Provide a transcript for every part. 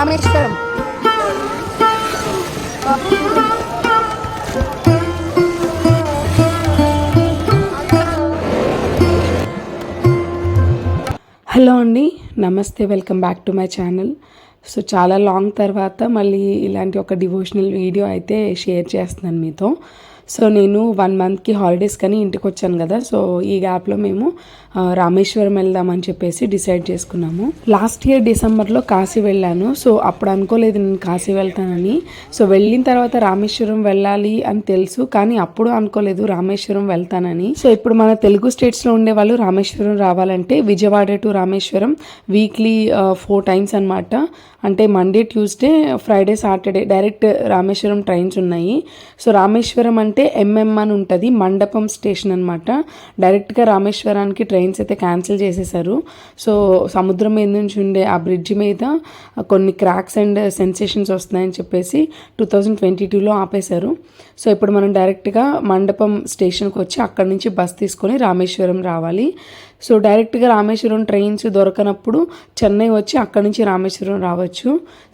Rameswaram. Hello అండి, నమస్తే, welcome back to my channel. So చాలా లాంగ్ తర్వాత మళ్ళీ ఇలాంటి ఒక డివోషనల్ వీడియో అయితే షేర్ చేస్తున్నాను మీతో. సో నేను 1 మంత్కి హాలిడేస్ కానీ ఇంటికి వచ్చాను కదా. సో ఈ గ్యాప్లో మేము రామేశ్వరం వెళ్దామని చెప్పేసి డిసైడ్ చేసుకున్నాము. లాస్ట్ ఇయర్ డిసెంబర్లో కాశీ వెళ్ళాను. సో అప్పుడు అనుకోలేదు నేను కాశీ వెళ్తానని. సో వెళ్ళిన తర్వాత రామేశ్వరం వెళ్ళాలి అని తెలుసు, కానీ అప్పుడు అనుకోలేదు రామేశ్వరం వెళ్తానని. సో ఇప్పుడు మన తెలుగు స్టేట్స్లో ఉండే వాళ్ళు రామేశ్వరం రావాలంటే Vijayawada to Rameswaram weekly 4 times అనమాట. అంటే Monday, Tuesday, Friday, Saturday direct Rameswaram trains ఉన్నాయి. సో రామేశ్వరం అంటే ఎంఎం అని ఉంటుంది, మండపం స్టేషన్ అనమాట. డైరెక్ట్గా రామేశ్వరానికి ట్రైన్స్ అయితే క్యాన్సిల్ చేసేసారు. సో సముద్రం మీద నుంచి ఉండే ఆ బ్రిడ్జ్ మీద కొన్ని క్రాక్స్ అండ్ సెన్సేషన్స్ వస్తున్నాయని చెప్పేసి 2022లో ఆపేశారు. సో ఇప్పుడు మనం డైరెక్ట్గా మండపం స్టేషన్కి వచ్చి అక్కడి నుంచి బస్ తీసుకొని రామేశ్వరం రావాలి. సో డైరెక్ట్గా రామేశ్వరం ట్రైన్స్ దొరకనప్పుడు చెన్నై వచ్చి అక్కడి నుంచి రామేశ్వరం రావచ్చు.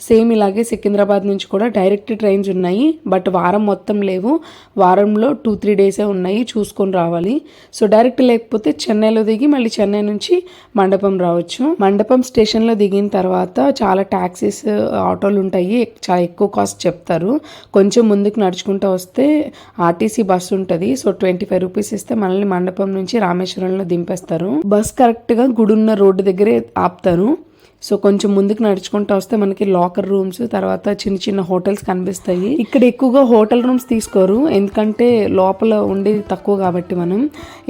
సేమ్ ఇలాగే సికింద్రాబాద్ నుంచి కూడా డైరెక్ట్ ట్రైన్స్ ఉన్నాయి, బట్ వారం మొత్తం లేవు. వారంలో 2-3 డేసే ఉన్నాయి, చూసుకొని రావాలి. సో డైరెక్ట్ లేకపోతే చెన్నైలో దిగి మళ్ళీ చెన్నై నుంచి మండపం రావచ్చు. మండపం స్టేషన్లో దిగిన తర్వాత చాలా ట్యాక్సీస్, ఆటోలు ఉంటాయి. చాలా ఎక్కువ కాస్ట్ చెప్తారు. కొంచెం ముందుకు నడుచుకుంటూ వస్తే ఆర్టీసీ బస్సు ఉంటుంది. సో 25 రూపీస్ ఇస్తే మనల్ని మండపం నుంచి రామేశ్వరంలో దింపేస్తారు. బస్ కరెక్ట్గా గుడున్న రోడ్డు దగ్గరే ఆపుతారు. సో కొంచెం ముందుకు నడుచుకుంటూ వస్తే మనకి లాకర్ రూమ్స్, తర్వాత చిన్న చిన్న హోటల్స్ కనిపిస్తాయి. ఇక్కడ ఎక్కువగా హోటల్ రూమ్స్ తీసుకోరు, ఎందుకంటే లోపల ఉండేది తక్కువ కాబట్టి. మనం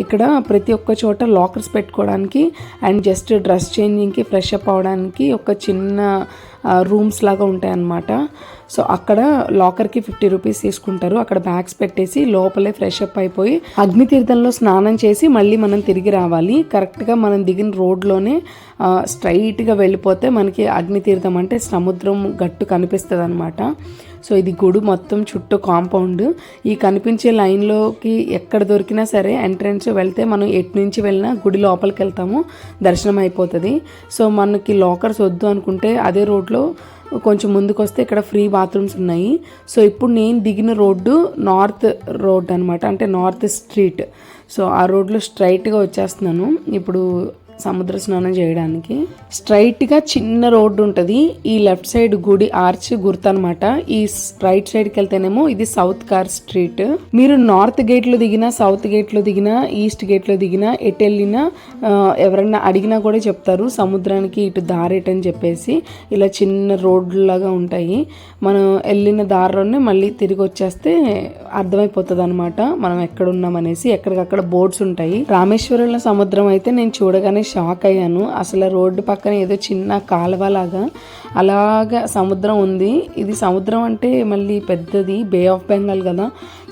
ఇక్కడ ప్రతి ఒక్క చోట లాకర్స్ పెట్టుకోవడానికి అండ్ జస్ట్ డ్రెస్ చేంజింగ్కి, ఫ్రెష్ అప్ అవడానికి ఒక చిన్న రూమ్స్ లాగా ఉంటాయి అన్నమాట. సో అక్కడ లాకర్కి 50 రూపీస్ తీసుకుంటారు. అక్కడ బ్యాగ్స్ పెట్టేసి లోపలే ఫ్రెష్ అప్ అయిపోయి అగ్నితీర్థంలో స్నానం చేసి మళ్ళీ మనం తిరిగి రావాలి. కరెక్ట్గా మనం దిగిన రోడ్లోనే స్ట్రైట్గా వెళ్ళిపోతే మనకి అగ్నితీర్థం అంటే సముద్రం గట్టు కనిపిస్తుంది అనమాట. సో ఇది గుడి మొత్తం చుట్టూ కాంపౌండ్. ఈ కనిపించే లైన్లోకి ఎక్కడ దొరికినా సరే ఎంట్రన్స్ వెళ్తే మనం ఎటు నుంచి వెళ్ళినా గుడి లోపలికి వెళ్తాము, దర్శనం అయిపోతుంది. సో మనకి లాకర్స్ వద్దు అనుకుంటే అదే రోడ్లో కొంచెం ముందుకు వస్తే ఇక్కడ ఫ్రీ బాత్రూమ్స్ ఉన్నాయి. సో ఇప్పుడు నేను దిగిన రోడ్డు నార్త్ రోడ్ అనమాట, అంటే నార్త్ స్ట్రీట్. సో ఆ రోడ్లో స్ట్రైట్గా వచ్చేస్తున్నాను ఇప్పుడు సముద్ర స్నానం చేయడానికి. స్ట్రైట్గా చిన్న రోడ్డు ఉంటుంది. ఈ లెఫ్ట్ సైడ్ గుడి ఆర్చ్ గుర్తు అనమాట. ఈ రైట్ సైడ్కి వెళ్తేనేమో ఇది సౌత్ కార్ స్ట్రీట్. మీరు నార్త్ గేట్లో దిగినా, సౌత్ గేట్లో దిగినా, ఈస్ట్ గేట్లో దిగినా, ఎటు వెళ్ళినా ఎవరన్నా అడిగినా కూడా చెప్తారు సముద్రానికి ఇటు దారేటని చెప్పేసి. ఇలా చిన్న రోడ్లాగా ఉంటాయి. మనం వెళ్ళిన దారిలోనే మళ్ళీ తిరిగి వచ్చేస్తే అర్థమైపోతుంది అనమాట మనం ఎక్కడున్నామనేసి. ఎక్కడికక్కడ బోర్డ్స్ ఉంటాయి. రామేశ్వరంలో సముద్రం అయితే నేను చూడగానే షాక్ అయ్యాను. అసలు రోడ్డు పక్కన ఏదో చిన్న కాలువలాగా అలాగా సముద్రం ఉంది. ఇది సముద్రం అంటే మళ్ళీ పెద్దది, బే ఆఫ్ బెంగాల్ కదా.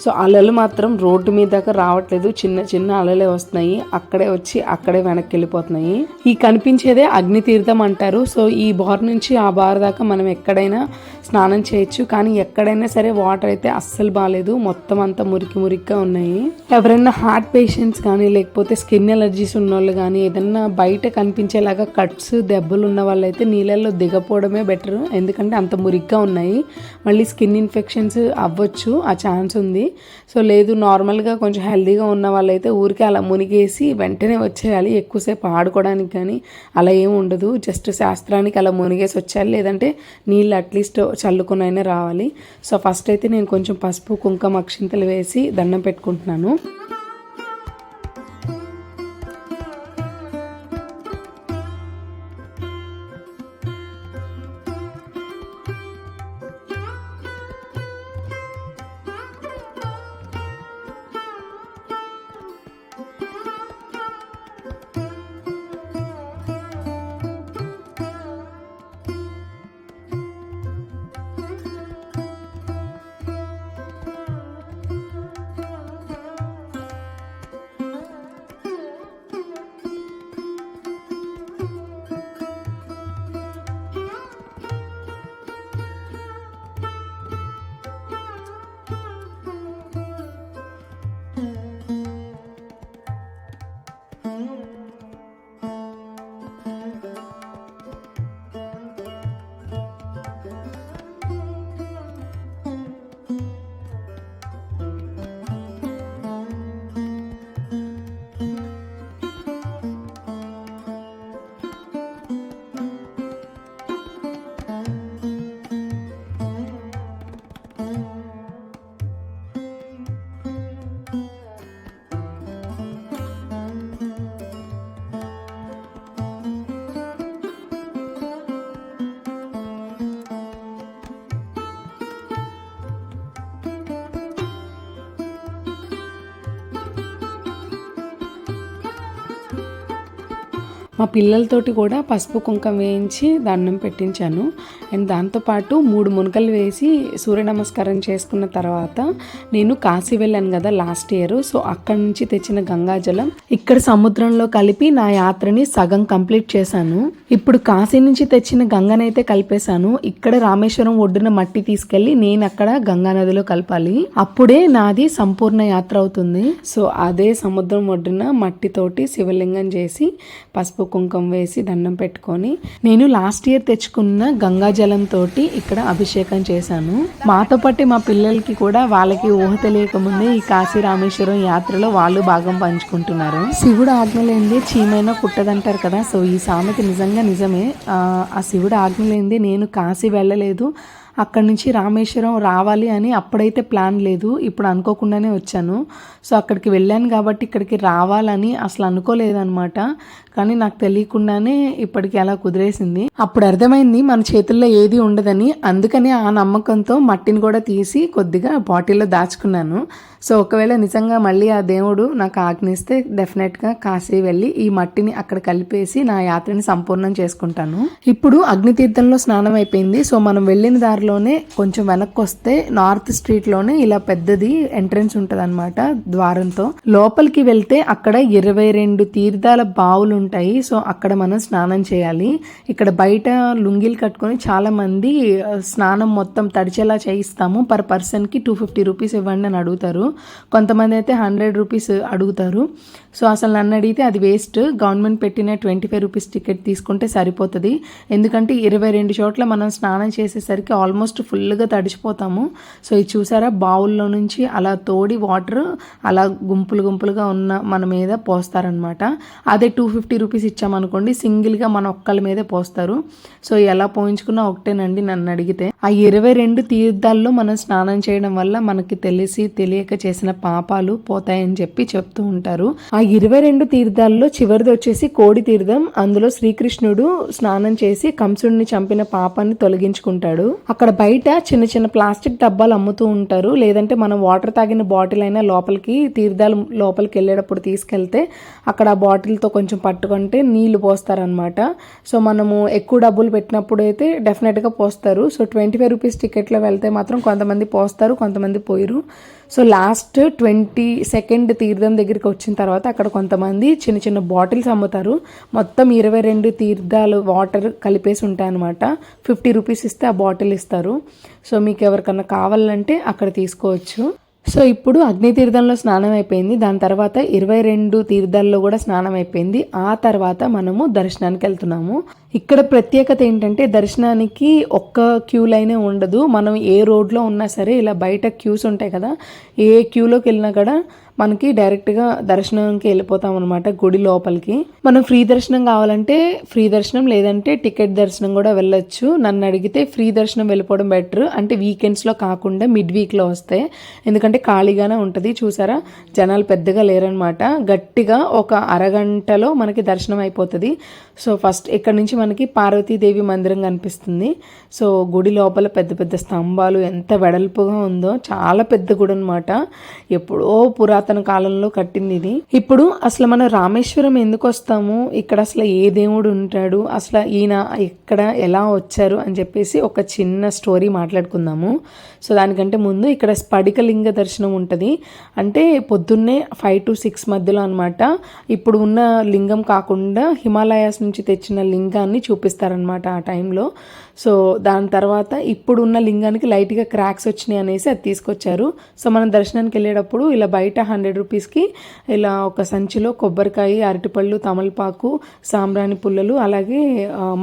సో అలలు మాత్రం రోడ్డు మీద దాకా రావట్లేదు, చిన్న చిన్న అలలే వస్తున్నాయి. అక్కడే వచ్చి అక్కడే వెనక్కి వెళ్ళిపోతున్నాయి. ఈ కనిపించేదే అగ్నితీర్థం అంటారు. సో ఈ బార్ నుంచి ఆ బార్ దాకా మనం ఎక్కడైనా స్నానం చేయొచ్చు, కానీ ఎక్కడైనా సరే వాటర్ అయితే అస్సలు బాగాలేదు, మొత్తం అంతా మురికి మురికిగా ఉన్నాయి. ఎవరైనా హార్ట్ పేషెంట్స్ కానీ, లేకపోతే స్కిన్ ఎలర్జీస్ ఉన్న వాళ్ళు కానీ, ఏదన్నా బయట కనిపించేలాగా కట్స్, దెబ్బలు ఉన్న వాళ్ళైతే నీళ్ళల్లో దిగపోవడమే బెటర్, ఎందుకంటే అంత మురిగ్గా ఉన్నాయి. మళ్ళీ స్కిన్ ఇన్ఫెక్షన్స్ అవ్వచ్చు, ఆ ఛాన్స్ ఉంది. సో లేదు, నార్మల్గా కొంచెం హెల్దీగా ఉన్న వాళ్ళైతే ఊరికే అలా మునిగేసి వెంటనే వచ్చేయాలి. ఎక్కువసేపు ఆడుకోవడానికి కానీ అలా ఏమి ఉండదు, జస్ట్ శాస్త్రానికి అలా మునిగేసి వచ్చేయాలి, లేదంటే నీళ్ళు అట్లీస్ట్ చల్లుకునైనా రావాలి. సో ఫస్ట్ అయితే నేను కొంచెం పసుపు, కుంకుమ, అక్షింతలు వేసి దండం పెట్టుకుంటున్నాను. మా పిల్లలతోటి కూడా పసుపు కుంకం వేయించి దండం పెట్టించాను. అండ్ దాంతోపాటు 3 మునకలు వేసి సూర్య నమస్కారం చేసుకున్న తర్వాత నేను కాశీ వెళ్ళాను కదా లాస్ట్ ఇయర్. సో అక్కడి నుంచి తెచ్చిన గంగాజలం ఇక్కడ సముద్రంలో కలిపి నా యాత్రని సగం కంప్లీట్ చేశాను. ఇప్పుడు కాశీ నుంచి తెచ్చిన గంగనైతే కలిపేశాను. ఇక్కడ రామేశ్వరం ఒడ్డున మట్టి తీసుకెళ్లి నేను అక్కడ గంగా నదిలో కలపాలి. అప్పుడే నాది సంపూర్ణ యాత్ర అవుతుంది. సో అదే సముద్రం ఒడ్డున మట్టితోటి శివలింగం చేసి పసుపు కుంకం వేసి దండం పెట్టుకొని నేను లాస్ట్ ఇయర్ తెచ్చుకున్న గంగా జలంతో ఇక్కడ అభిషేకం చేశాను. మాతో పాటు మా పిల్లలకి కూడా వాళ్ళకి ఊహ తెలియకముందే ఈ కాశీ రామేశ్వరం యాత్రలో వాళ్ళు భాగం పంచుకుంటున్నారు. శివుడు ఆజ్ఞ లేనిదే చీమైనా కుట్టదంటారు కదా. సో ఈ సామెత నిజంగా నిజమే. ఆ శివుడు ఆజ్ఞ లేనిదే నేను కాశీ వెళ్ళలేదు. అక్కడి నుంచి రామేశ్వరం రావాలి అని అప్పుడైతే ప్లాన్ లేదు, ఇప్పుడు అనుకోకుండానే వచ్చాను. సో అక్కడికి వెళ్ళాను కాబట్టి ఇక్కడికి రావాలని అసలు అనుకోలేదన్నమాట. కానీ నాకు తెలియకుండానే ఇప్పటికి అలా కుదిరేసింది. అప్పుడు అర్థమైంది మన చేతుల్లో ఏది ఉండదని. అందుకని ఆ నమ్మకంతో మట్టిని కూడా తీసి కొద్దిగా బాటిల్లో దాచుకున్నాను. సో ఒకవేళ నిజంగా మళ్ళీ ఆ దేవుడు నాకు ఆజ్ఞిస్తే డెఫినెట్గా కాశీ వెళ్ళి ఈ మట్టిని అక్కడ కలిపేసి నా యాత్రని సంపూర్ణం చేసుకుంటాను. ఇప్పుడు అగ్నితీర్థంలో స్నానం అయిపోయింది. సో మనం వెళ్ళిన దారిలోనే కొంచెం వెనక్కి వస్తే నార్త్ స్ట్రీట్లోనే ఇలా పెద్దది ఎంట్రన్స్ ఉంటుంది అనమాట ద్వారంతో. లోపలికి వెళ్తే అక్కడ 22 తీర్థాల బావులు ఉంటాయి. సో అక్కడ మనం స్నానం చేయాలి. ఇక్కడ బయట లుంగీలు కట్టుకొని చాలా మంది స్నానం మొత్తం తడిచేలా చేయిస్తాము. పర్ పర్సన్కి 250 రూపీస్ ఇవ్వండి అని అడుగుతారు. కొంతమంది అయితే 100 రూపీస్ అడుగుతారు. సో అసలు నన్ను అడిగితే అది వేస్ట్. గవర్నమెంట్ పెట్టిన 25 రూపీస్ టికెట్ తీసుకుంటే సరిపోతుంది. ఎందుకంటే 22 చోట్ల మనం స్నానం చేసేసరికి ఆల్మోస్ట్ ఫుల్గా తడిచిపోతాము. సో ఇది చూసారా, బావుల్లో నుంచి అలా తోడి వాటర్ అలా గుంపులుగా ఉన్న మన మీద పోస్తారనమాట. అదే 250 రూపీస్ ఇచ్చామనుకోండి సింగిల్గా మన ఒక్కళ్ళ మీదే పోస్తారు. సో ఎలా పోయించుకున్నా ఒకటేనండి నన్ను అడిగితే. ఆ 22 తీర్థాల్లో మనం స్నానం చేయడం వల్ల మనకి తెలియక చేసిన పాపాలు పోతాయని చెప్తూ ఉంటారు. ఆ 22 తీర్థాల్లో చివరిది వచ్చేసి కోడి తీర్థం. అందులో శ్రీకృష్ణుడు స్నానం చేసి కంసుడిని చంపిన పాపాన్ని తొలగించుకుంటాడు. అక్కడ బయట చిన్న ప్లాస్టిక్ డబ్బాలు అమ్ముతూ ఉంటారు. లేదంటే మనం వాటర్ తాగిన బాటిల్ అయినా లోపలికి తీర్థాలు లోపలికి వెళ్ళేటప్పుడు తీసుకెళ్తే అక్కడ ఆ బాటిల్తో కొంచెం పట్టుకుంటే నీళ్లు పోస్తారనమాట. సో మనము ఎక్కువ డబ్బులు పెట్టినప్పుడు అయితే డెఫినెట్గా పోస్తారు. సో 25 రూపీస్ టికెట్లో వెళ్తే మాత్రం కొంతమంది పోస్తారు, కొంతమంది పోయిరు. సో లాస్ట్ 22nd తీర్థం దగ్గరికి వచ్చిన తర్వాత అక్కడ కొంతమంది చిన్న బాటిల్స్ అమ్ముతారు. మొత్తం 22 తీర్థాలు వాటర్ కలిపేసి ఉంటాయి అనమాట. 50 రూపీస్ ఇస్తే ఆ బాటిల్ ఇస్తారు. సో మీకు ఎవరికన్నా కావాలంటే అక్కడ తీసుకోవచ్చు. సో ఇప్పుడు అగ్ని తీర్థంలో స్నానం అయిపోయింది. దాని తర్వాత 22 తీర్థాల్లో కూడా స్నానం అయిపోయింది. ఆ తర్వాత మనము దర్శనానికి వెళ్తున్నాము. ఇక్కడ ప్రత్యేకత ఏంటంటే దర్శనానికి ఒక్క క్యూ లైనే ఉండదు. మనం ఏ రోడ్లో ఉన్నా సరే ఇలా బయట క్యూస్ ఉంటాయి కదా, ఏ క్యూలోకి వెళ్ళినా కూడా మనకి డైరెక్ట్గా దర్శనంకి వెళ్ళిపోతాం అనమాట గుడి లోపలికి. మనం ఫ్రీ దర్శనం కావాలంటే ఫ్రీ దర్శనం, లేదంటే టికెట్ దర్శనం కూడా వెళ్ళొచ్చు. నన్ను అడిగితే ఫ్రీ దర్శనం వెళ్ళిపోవడం బెటర్. అంటే వీకెండ్స్లో కాకుండా మిడ్ వీక్లో వస్తే, ఎందుకంటే ఖాళీగానే ఉంటుంది. చూసారా, జనాలు పెద్దగా లేరనమాట. గట్టిగా ఒక అరగంటలో మనకి దర్శనం అయిపోతుంది. సో ఫస్ట్ ఇక్కడ నుంచి మనకి పార్వతీదేవి మందిరం కనిపిస్తుంది. సో గుడి లోపల పెద్ద స్తంభాలు, ఎంత వెడల్పుగా ఉందో, చాలా పెద్ద గుడి అనమాట. ఎప్పుడో పురాతన కాలంలో కట్టింది ఇది. ఇప్పుడు అసలు మనం రామేశ్వరం ఎందుకు వస్తాము, ఇక్కడ అసలు ఏ దేవుడు ఉంటాడు, అసలు ఈయన ఇక్కడ ఎలా వచ్చారు అని చెప్పేసి ఒక చిన్న స్టోరీ మాట్లాడుకుందాము. సో దానికంటే ముందు ఇక్కడ స్ఫటికలింగ దర్శనం ఉంటుంది. అంటే పొద్దున్నే 5 to 6 మధ్యలో అనమాట. ఇప్పుడు ఉన్న లింగం కాకుండా హిమాలయాస్ నుంచి తెచ్చిన లింగాన్ని చూపిస్తారనమాట ఆ టైంలో. సో దాని తర్వాత ఇప్పుడున్న లింగానికి లైట్గా క్రాక్స్ వచ్చినాయి అనేసి అది తీసుకొచ్చారు. సో మనం దర్శనానికి వెళ్ళేటప్పుడు ఇలా బయట 100 రూపీస్కి ఇలా ఒక సంచిలో కొబ్బరికాయ, అరటిపళ్ళు, తమలపాకు, సాంబ్రాణి పుల్లలు, అలాగే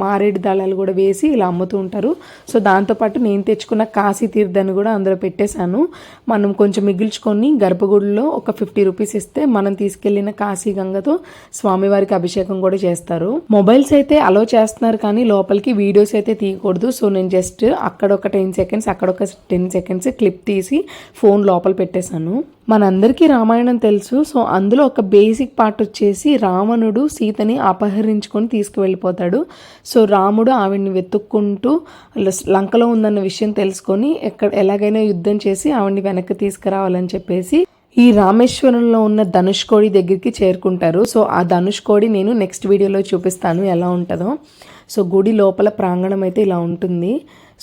మారేడు దళాలు కూడా వేసి ఇలా అమ్ముతూ ఉంటారు. సో దాంతోపాటు నేను తెచ్చుకున్న కాశీ తీర్థాన్ని కూడా అందులో పెట్టేశాను. మనం కొంచెం మిగిల్చుకొని గర్భగుడిలో ఒక 50 రూపీస్ ఇస్తే మనం తీసుకెళ్లిన కాశీ గంగతో స్వామివారికి అభిషేకం కూడా చేస్తారు. మొబైల్స్ అయితే అలో చేస్తున్నారు కానీ లోపలికి వీడియోస్ అయితే తీయకూడదు. సో నేను జస్ట్ అక్కడ ఒక 10 సెకండ్స్ అక్కడ ఒక 10 సెకండ్స్ క్లిప్ తీసి ఫోన్ లోపల పెట్టేశాను. మనందరికీ రామాయణం తెలుసు. సో అందులో ఒక బేసిక్ పార్ట్ వచ్చేసి రావణుడు సీతని అపహరించుకొని తీసుకువెళ్ళిపోతాడు. సో రాముడు ఆవిడ్ని వెతుక్కుంటూ లంకలో ఉందన్న విషయం తెలుసుకొని ఎలాగైనా యుద్ధం చేసి ఆవిడ్ని వెనక్కి తీసుకురావాలని చెప్పేసి ఈ రామేశ్వరంలో ఉన్న ధనుష్కోడి దగ్గరికి చేరుకుంటారు. సో ఆ ధనుష్కోడి నేను నెక్స్ట్ వీడియోలో చూపిస్తాను ఎలా ఉంటుందో. సో గుడి లోపల ప్రాంగణం అయితే ఇలా ఉంటుంది.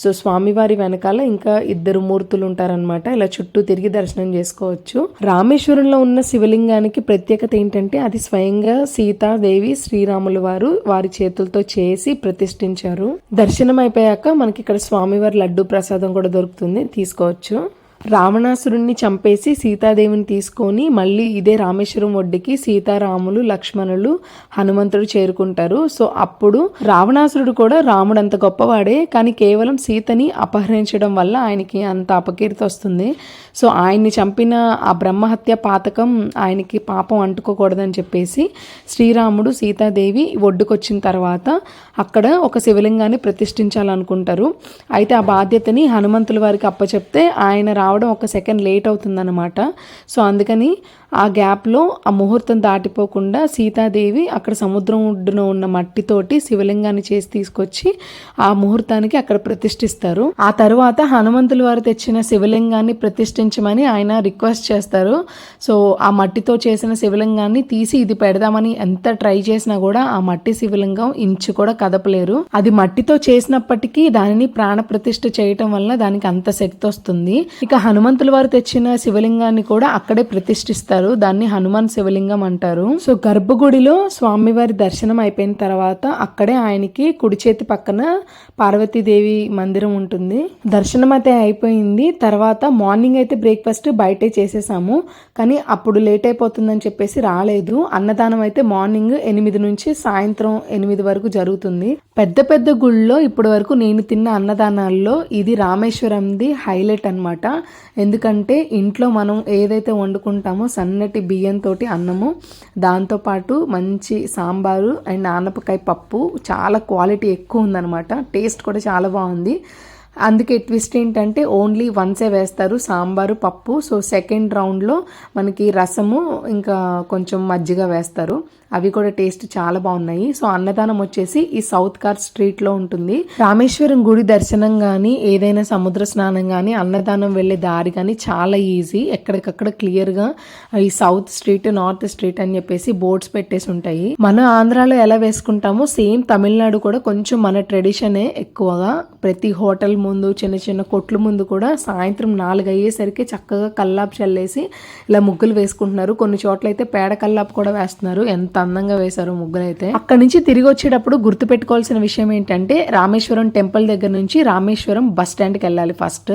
సో స్వామివారి వెనకాల ఇంకా 2 మూర్తులు ఉంటారనమాట. ఇలా చుట్టూ తిరిగి దర్శనం చేసుకోవచ్చు. రామేశ్వరంలో ఉన్న శివలింగానికి ప్రత్యేకత ఏంటంటే అది స్వయంగా సీతాదేవి శ్రీరాములు వారి చేతులతో చేసి ప్రతిష్ఠించారు. దర్శనం అయిపోయాక మనకి ఇక్కడ స్వామివారి లడ్డు ప్రసాదం కూడా దొరుకుతుంది, తీసుకోవచ్చు. రావణాసురుణ్ణి చంపేసి సీతాదేవిని తీసుకొని మళ్ళీ ఇదే రామేశ్వరం ఒడ్డుకి సీతారాములు, లక్ష్మణులు, హనుమంతుడు చేరుకుంటారు. సో అప్పుడు రావణాసురుడు కూడా రాముడు అంత గొప్పవాడే, కానీ కేవలం సీతని అపహరించడం వల్ల ఆయనకి అంత అపకీర్తి వస్తుంది. సో ఆయన్ని చంపిన ఆ బ్రహ్మహత్య పాతకం ఆయనకి పాపం అంటుకోకూడదని చెప్పేసి శ్రీరాముడు సీతాదేవి ఒడ్డుకొచ్చిన తర్వాత అక్కడ ఒక శివలింగాన్ని ప్రతిష్ఠించాలనుకుంటారు. అయితే ఆ బాధ్యతని హనుమంతుల వారికి అప్పచెప్తే ఆయన రావడం 1 సెకండ్ లేట్ అవుతుందన్నమాట. సో అందుకని ఆ గ్యాప్లో ఆ ముహూర్తం దాటిపోకుండా సీతాదేవి అక్కడ సముద్రం ఒడ్డున ఉన్న మట్టితోటి శివలింగాన్ని చేసి తీసుకొచ్చి ఆ ముహూర్తానికి అక్కడ ప్రతిష్ఠిస్తారు. ఆ తర్వాత హనుమంతుల వారు తెచ్చిన శివలింగాన్ని ప్రతిష్ఠించమని ఆయన రిక్వెస్ట్ చేస్తారు. సో ఆ మట్టితో చేసిన శివలింగాన్ని తీసి ఇది పెడదామని ఎంత ట్రై చేసినా కూడా ఆ మట్టి శివలింగం ఇంచు కూడా కదపలేరు. అది మట్టితో చేసినప్పటికీ దానిని ప్రాణ ప్రతిష్ఠ చేయటం వల్ల దానికి అంత శక్తి వస్తుంది. ఇక హనుమంతుల వారు తెచ్చిన శివలింగాన్ని కూడా అక్కడే ప్రతిష్ఠిస్తారు. దాన్ని హనుమాన్ శివలింగం అంటారు. సో గర్భగుడిలో స్వామివారి దర్శనం అయిపోయిన తర్వాత అక్కడే ఆయనకి కుడి చేతి పక్కన పార్వతీదేవి మందిరం ఉంటుంది. దర్శనం అయితే అయిపోయింది. తర్వాత మార్నింగ్ అయితే బ్రేక్ఫాస్ట్ బయటే చేసేసాము, కానీ అప్పుడు లేట్ అయిపోతుందని చెప్పేసి రాలేదు. అన్నదానం అయితే మార్నింగ్ 8 నుంచి సాయంత్రం 8 వరకు జరుగుతుంది. పెద్ద పెద్ద గుళ్ళలో ఇప్పటి వరకు నేను తిన్న అన్నదానాల్లో ఇది రామేశ్వరంది హైలైట్ అన్నమాట. ఎందుకంటే ఇంట్లో మనం ఏదైతే వండుకుంటామో సన్నటి బియ్యంతో అన్నము, దాంతోపాటు మంచి సాంబారు అండ్ ఆనపకాయ పప్పు, చాలా క్వాలిటీ ఎక్కువ ఉందన్నమాట. టేస్ట్ కూడా చాలా బాగుంది. అందుకే ట్విస్ట్ ఏంటంటే ఓన్లీ వన్సే వేస్తారు సాంబారు పప్పు. సో సెకండ్ రౌండ్లో మనకి రసము ఇంకా కొంచెం మజ్జిగ వేస్తారు. అవి కూడా టేస్ట్ చాలా బాగున్నాయి. సో అన్నదానం వచ్చేసి ఈ సౌత్ కార్ స్ట్రీట్లో ఉంటుంది. రామేశ్వరం గుడి దర్శనం కానీ ఏదైనా సముద్ర స్నానం కానీ అన్నదానం వెళ్ళే దారి కానీ చాలా ఈజీ. ఎక్కడికక్కడ క్లియర్గా ఈ సౌత్ స్ట్రీట్, నార్త్ స్ట్రీట్ అని చెప్పేసి బోర్డ్స్ పెట్టేసి ఉంటాయి. మన ఆంధ్రాలో ఎలా వేసుకుంటామో సేమ్ తమిళనాడు కూడా కొంచెం మన ట్రెడిషనే ఎక్కువగా. ప్రతి హోటల్ ముందు, చిన్న చిన్న కొట్ల ముందు కూడా సాయంత్రం 4 అయ్యేసరికి చక్కగా కల్లాపు చల్లేసి ఇలా ముగ్గులు వేసుకుంటున్నారు. కొన్ని చోట్ల అయితే పేడ కల్లాపు కూడా వేస్తున్నారు. ఎంత అందంగా వేశారు ముగ్గులు అయితే. అక్కడ నుంచి తిరిగి వచ్చేటప్పుడు గుర్తు పెట్టుకోవాల్సిన విషయం ఏంటంటే రామేశ్వరం టెంపుల్ దగ్గర నుంచి రామేశ్వరం బస్ స్టాండ్కి వెళ్ళాలి ఫస్ట్.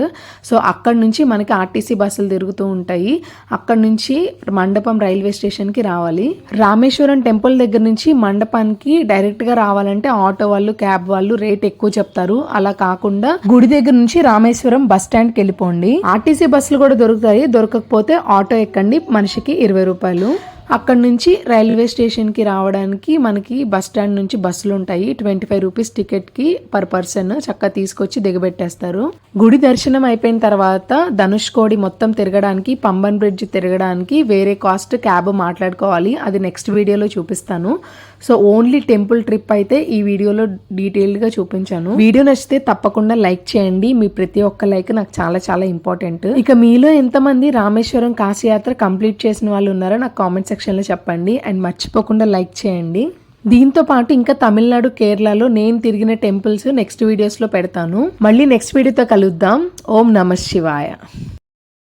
సో అక్కడ నుంచి మనకి ఆర్టీసీ బస్సులు తిరుగుతూ ఉంటాయి. అక్కడ నుంచి మండపం రైల్వే స్టేషన్కి రావాలి. రామేశ్వరం టెంపుల్ దగ్గర నుంచి మండపానికి డైరెక్ట్గా రావాలంటే ఆటో వాళ్ళు, క్యాబ్ వాళ్ళు రేట్ ఎక్కువ చెప్తారు. అలా కాకుండా గుడి దగ్గర నుంచి రామేశ్వరం బస్ స్టాండ్కి వెళ్ళిపోండి. ఆర్టీసీ బస్సులు కూడా దొరుకుతాయి. దొరకకపోతే ఆటో ఎక్కండి, మనిషికి 20 రూపాయలు. అక్కడ నుంచి రైల్వే స్టేషన్కి రావడానికి మనకి బస్ స్టాండ్ నుంచి బస్సులు ఉంటాయి. 25 రూపీస్ టికెట్కి పర్ పర్సన్. చక్కగా తీసుకొచ్చి దిగబెట్టేస్తారు. గుడి దర్శనం అయిపోయిన తర్వాత ధనుష్కోడి మొత్తం తిరగడానికి, పంబన్ బ్రిడ్జ్ తిరగడానికి వేరే కాస్ట్ క్యాబ్ మాట్లాడుకోవాలి. అది నెక్స్ట్ వీడియోలో చూపిస్తాను. సో ఓన్లీ టెంపుల్ ట్రిప్ అయితే ఈ వీడియోలో డీటెయిల్డ్గా చూపించాను. వీడియో నచ్చితే తప్పకుండా లైక్ చేయండి. మీ ప్రతి ఒక్క లైక్ నాకు చాలా చాలా ఇంపార్టెంట్. ఇక మీలో ఎంతమంది రామేశ్వరం కాశీయాత్ర కంప్లీట్ చేసిన వాళ్ళు ఉన్నారో నాకు కామెంట్ సెక్షన్లో చెప్పండి. అండ్ మర్చిపోకుండా లైక్ చేయండి. దీంతో పాటు ఇంకా తమిళనాడు, కేరళలో నేను తిరిగిన టెంపుల్స్ నెక్స్ట్ వీడియోస్లో పెడతాను. మళ్ళీ నెక్స్ట్ వీడియోతో కలుద్దాం. ఓం నమః శివాయ.